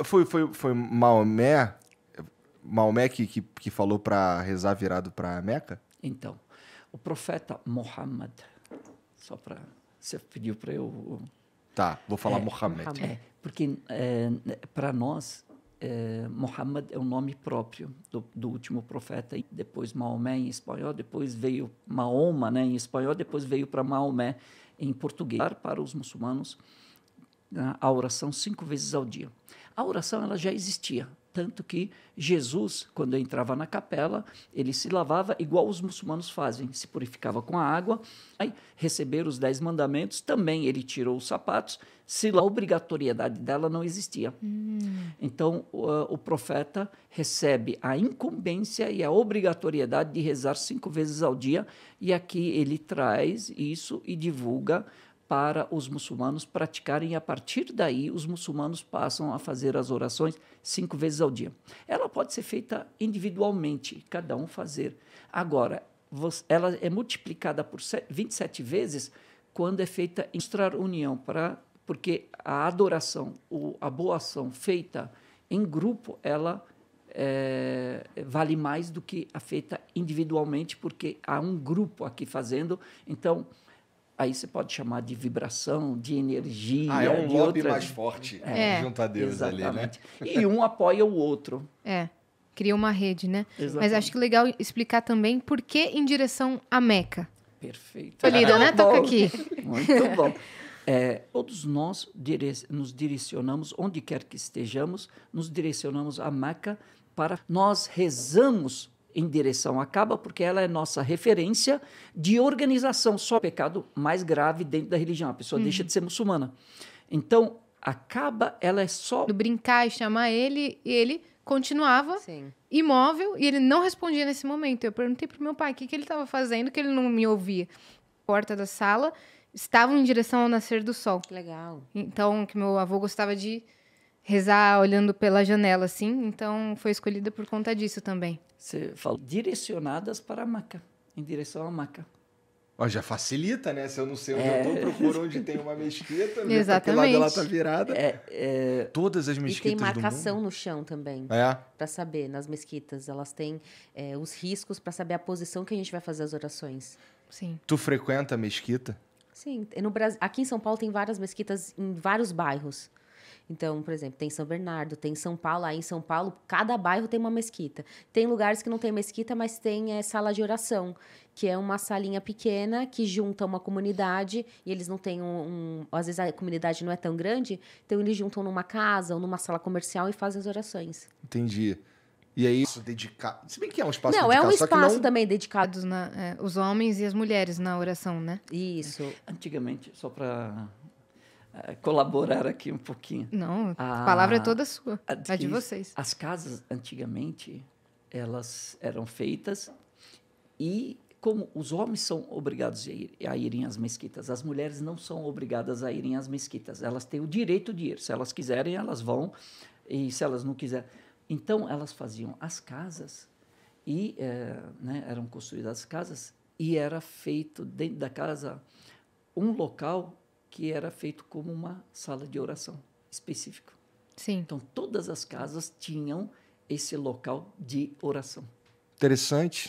Foi Maomé, Maomé que falou para rezar virado para Meca? Então, o profeta Muhammad, só para... Você pediu para eu... Tá, vou falar Mohammed. Porque para nós, Muhammad é o nome próprio do último profeta, e depois Maomé em espanhol, depois veio Mahoma, né, em espanhol, depois veio para Maomé em português. Para os muçulmanos, a oração 5 vezes ao dia. A oração ela já existia, tanto que Jesus, quando entrava na capela, ele se lavava igual os muçulmanos fazem, se purificava com a água, aí receber os 10 mandamentos, também ele tirou os sapatos, a obrigatoriedade dela não existia. Então, o profeta recebe a incumbência e a obrigatoriedade de rezar 5 vezes ao dia, e aqui ele traz isso e divulga para os muçulmanos praticarem, e a partir daí os muçulmanos passam a fazer as orações 5 vezes ao dia. Ela pode ser feita individualmente, cada um fazer. Agora, ela é multiplicada por 27 vezes quando é feita em união, porque a adoração, a boa ação feita em grupo, ela vale mais do que a feita individualmente, porque há um grupo aqui fazendo, então... Aí você pode chamar de vibração, de energia. É um de lobby mais forte junto a Deus exatamente. ali, né? E um apoia o outro. Cria uma rede, né? Exatamente. Mas acho que é legal explicar também por que em direção à Meca. Perfeito. Escolhida, né? Toca aqui. Muito bom. Todos nós nos direcionamos, onde quer que estejamos, nos direcionamos a Meca nós rezamos em direção à Kaaba, porque ela é nossa referência de organização. Só o pecado mais grave dentro da religião. A pessoa deixa de ser muçulmana. Então, a Kaaba, ela é só... Do brincar e chamar ele, e ele continuava imóvel, e ele não respondia nesse momento. Eu perguntei pro meu pai o que ele estava fazendo, que ele não me ouvia. Porta da sala, estavam em direção ao nascer do sol. Legal. Então, que meu avô gostava de rezar olhando pela janela, assim. Então, foi escolhida por conta disso também. Você fala, direcionadas para a Meca, em direção à Meca. Já facilita, né? Se eu não sei onde eu tô, procuro onde tem uma mesquita, exatamente. Ela tá virada. Todas as mesquitas e tem marcação do mundo. no chão também. Para saber, nas mesquitas, elas têm os riscos para saber a posição que a gente vai fazer as orações. Sim. Tu frequenta a mesquita? Sim. No Brasil, aqui em São Paulo tem várias mesquitas em vários bairros. Então, por exemplo, tem São Bernardo, tem São Paulo. Aí em São Paulo, cada bairro tem uma mesquita. Tem lugares que não tem mesquita, mas tem sala de oração, que é uma salinha pequena que junta uma comunidade, e eles não têm às vezes a comunidade não é tão grande, então eles juntam numa casa ou numa sala comercial e fazem as orações. Entendi. E aí, isso dedicado... Se bem que é um espaço dedicado, é um espaço não... também dedicado. Os homens e as mulheres na oração, né? Isso. Antigamente, só para... colaborar aqui um pouquinho. Não, a palavra é toda sua, é de vocês. As casas, antigamente, elas eram feitas e, como os homens são obrigados a irem às mesquitas, as mulheres não são obrigadas a irem às mesquitas. Elas têm o direito de ir. Se elas quiserem, elas vão, e se elas não quiserem... Então, elas faziam as casas e eram construídas as casas e era feito dentro da casa um local que era feito como uma sala de oração específico. Sim. Então, todas as casas tinham esse local de oração. Interessante.